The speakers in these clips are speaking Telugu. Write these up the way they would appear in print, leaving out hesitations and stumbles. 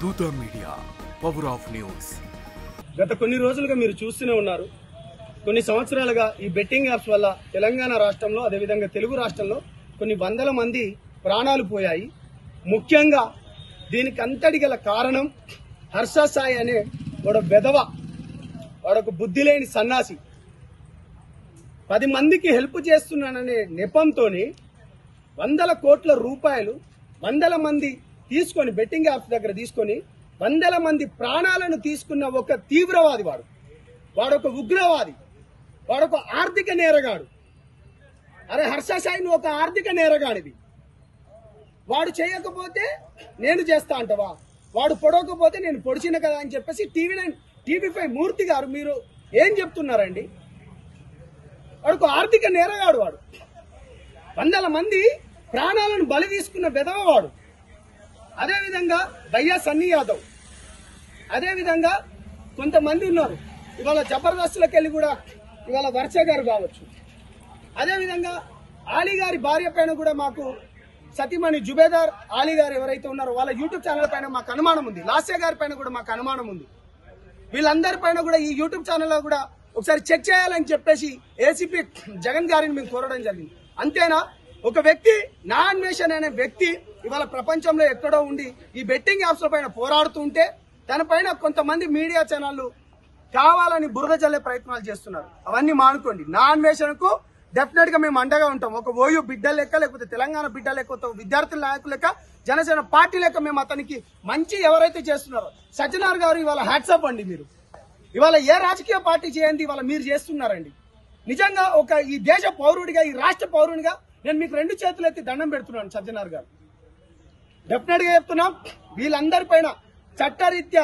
దూత మీడియా, పవర్ ఆఫ్ న్యూస్. గత కొన్ని రోజులుగా మీరు చూస్తూనే ఉన్నారు. కొన్ని సంవత్సరాలుగా ఈ బెట్టింగ్ యాప్స్ వల్ల తెలంగాణ రాష్ట్రంలో, అదేవిధంగా తెలుగు రాష్ట్రంలో కొన్ని వందల మంది ప్రాణాలు పోయాయి. ముఖ్యంగా దీనికి అంతటి గల కారణం హర్ష సాయి అనే వాడు బెదవ, వాడొక బుద్ధి లేని సన్నాసి. 10 మందికి హెల్ప్ చేస్తున్నాననే నెపంతో వందల కోట్ల రూపాయలు వందల మంది తీసుకొని, బెట్టింగ్ యాప్స్ దగ్గర తీసుకొని వందల మంది ప్రాణాలను తీసుకున్న ఒక తీవ్రవాది వాడు. వాడొక ఉగ్రవాది, వాడొక ఆర్థిక నేరగాడు. అరే హర్ష సాయి, నువ్వు ఒక ఆర్థిక నేరగాడివి. వాడు చేయకపోతే నేను చేస్తా అంటవా? వాడు పొడవకపోతే నేను పొడిచిన కదా అని చెప్పేసి టీవీ5 మూర్తి గారు మీరు ఏం చెప్తున్నారండి? వాడుకు ఆర్థిక నేరగాడు. వాడు వందల మంది ప్రాణాలను బలి తీసుకున్న బెదవవాడు. అదేవిధంగా భయ్యా సన్నీ యాదవ్, అదేవిధంగా కొంతమంది ఉన్నారు. ఇవాళ జబర్దస్త్లకు వెళ్ళి కూడా ఇవాళ వర్ష గారు కావచ్చు. అదేవిధంగా ఆలీ గారి భార్య పైన కూడా మాకు సతీమణి జుబేదార్ ఆలీ గారు ఎవరైతే ఉన్నారో వాళ్ళ యూట్యూబ్ ఛానల్ పైన మాకు అనుమానం ఉంది. లాస్య గారి పైన కూడా మాకు అనుమానం ఉంది. వీళ్ళందరి పైన కూడా ఈ యూట్యూబ్ ఛానల్లో కూడా ఒకసారి చెక్ చేయాలని చెప్పేసి ఏసీపీ జగన్ గారిని మేము కోరడం జరిగింది. అంతేనా? ఒక వ్యక్తి, నా అన్వేషణ అనే వ్యక్తి ఇవాళ ప్రపంచంలో ఎక్కడో ఉండి ఈ బెట్టింగ్ యాప్స్ పైన పోరాడుతూ ఉంటే తన పైన కొంతమంది మీడియా ఛానళ్లు కావాలని బురద చల్లే ప్రయత్నాలు చేస్తున్నారు. అవన్నీ మానుకోండి. నా అన్వేషణకు డెఫినెట్ గా మేము అండగా ఉంటాం. ఒక ఓయూ బిడ్డ లెక్క, లేకపోతే తెలంగాణ బిడ్డ లెక్క, విద్యార్థుల నాయకుల లెక్క, జనసేన పార్టీ లెక్క మేము అతనికి మంచి ఎవరైతే చేస్తున్నారో సజ్జనార్ గారు ఇవాళ హ్యాట్సప్ అండి. మీరు ఇవాళ ఏ రాజకీయ పార్టీ చేయండి, ఇవాళ మీరు చేస్తున్నారండి. నిజంగా ఒక ఈ దేశ పౌరుడిగా, ఈ రాష్ట్ర పౌరునిగా నేను మీకు 2 చేతులు ఎత్తి దండం పెడుతున్నాను సజ్జనార్ గారు. డెఫినెట్ గా చెప్తున్నాం, వీళ్ళందరి పైన చట్టరీత్యా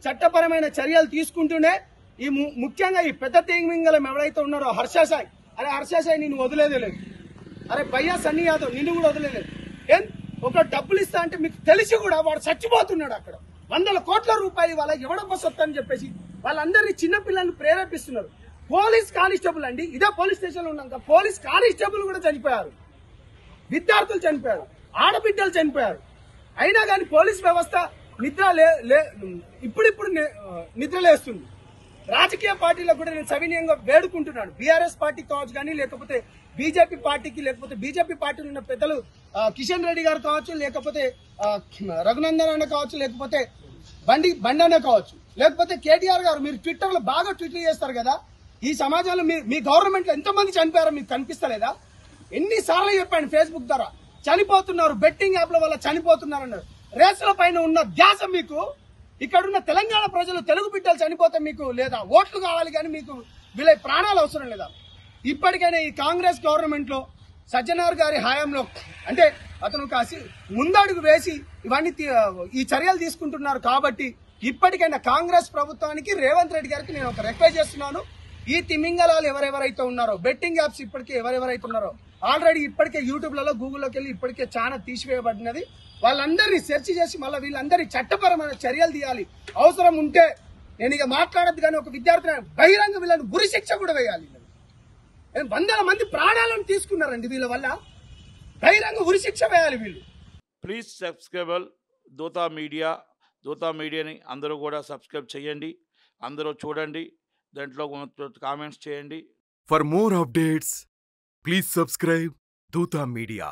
చట్టపరమైన చర్యలు తీసుకుంటూనే ఈ ముఖ్యంగా ఈ పెద్ద తిమింగలం ఎవరైతే ఉన్నారో హర్ష సాయి, అరే హర్ష సాయి నిన్ను వదిలేదే లేదు. అరే భయ్యా సన్నీ యాదవ్ నిన్ను కూడా వదిలేదు. ఏం ఒక డబ్బులు ఇస్తా అంటే మీకు తెలిసి కూడా వాడు చచ్చిపోతున్నాడు. అక్కడ వందల కోట్ల రూపాయలు వాళ్ళ ఎవడబ్బ సొత్తు అని చెప్పేసి వాళ్ళందరినీ చిన్నపిల్లల్ని ప్రేరేపిస్తున్నారు. పోలీస్ కానిస్టేబుల్ అండి, ఇదే పోలీస్ స్టేషన్ లో ఉన్నాక పోలీస్ కానిస్టేబుల్ కూడా చనిపోయారు, విద్యార్థులు చనిపోయారు, ఆడబిడ్డలు చనిపోయారు. అయినా కానీ పోలీస్ వ్యవస్థ ఇప్పుడిప్పుడు నిద్రలేస్తుంది. రాజకీయ పార్టీలకు కూడా నేను సవినయంగా వేడుకుంటున్నాను. బీఆర్ఎస్ పార్టీ కావచ్చు కానీ, లేకపోతే బీజేపీ పార్టీకి, లేకపోతే బీజేపీ పార్టీలో ఉన్న పెద్దలు కిషన్ రెడ్డి గారు కావచ్చు, లేకపోతే రఘునందన్ అన్న కావచ్చు, లేకపోతే బండన్న కావచ్చు, లేకపోతే కేటీఆర్ గారు, మీరు ట్విట్టర్ లో బాగా ట్వీట్లు చేస్తారు కదా. ఈ సమాజంలో మీ గవర్నమెంట్ లో ఎంతమంది చనిపోయారో మీకు కనిపిస్తలేదా? ఎన్నిసార్లు చెప్పాను ఫేస్బుక్ ద్వారా, చనిపోతున్నారు బెట్టింగ్ యాప్ల వల్ల చనిపోతున్నారు అన్నారు. రేసుల పైన ఉన్న ధ్యాస మీకు, ఇక్కడున్న తెలంగాణ ప్రజలు, తెలుగు బిడ్డలు చనిపోతే మీకు లేదా? ఓట్లు కావాలి కానీ మీకు వీళ్ళ ప్రాణాలు అవసరం లేదా? ఇప్పటికైనా ఈ కాంగ్రెస్ గవర్నమెంట్ లో సజ్జనార్ గారి హయాంలో, అంటే అతను ముందడుగు వేసి ఇవన్నీ ఈ చర్యలు తీసుకుంటున్నారు కాబట్టి ఇప్పటికైనా కాంగ్రెస్ ప్రభుత్వానికి, రేవంత్ రెడ్డి గారికి నేను ఒక రిక్వెస్ట్ చేస్తున్నాను. ఈ తిమింగలాలు ఎవరెవరైతే ఉన్నారో, బెట్టింగ్ యాప్స్ ఇప్పటికే ఎవరెవరైతే ఉన్నారో, ఆల్రెడీ ఇప్పటికే యూట్యూబ్లలో, గూగుల్లోకి వెళ్ళి ఇప్పటికే చాలా తీసివేయబడినది. వాళ్ళందరినీ సెర్చ్ చేసి మళ్ళీ వీళ్ళందరి చట్టపరమైన చర్యలు తీయాలి. అవసరం ఉంటే నేను ఇక మాట్లాడద్దు కానీ ఒక విద్యార్థి బహిరంగ వీళ్ళని ఉరి శిక్ష కూడా వేయాలి. వందల మంది ప్రాణాలను తీసుకున్నారండి వీళ్ళ వల్ల, బహిరంగ ఉరి శిక్ష వేయాలి వీళ్ళు. ప్లీజ్ సబ్స్క్రైబ్ దూత మీడియా. దూత మీడియాని అందరూ కూడా సబ్స్క్రైబ్ చేయండి, అందరూ చూడండి, దాంట్లో కామెంట్స్ చేయండి. For more updates please subscribe దూత మీడియా.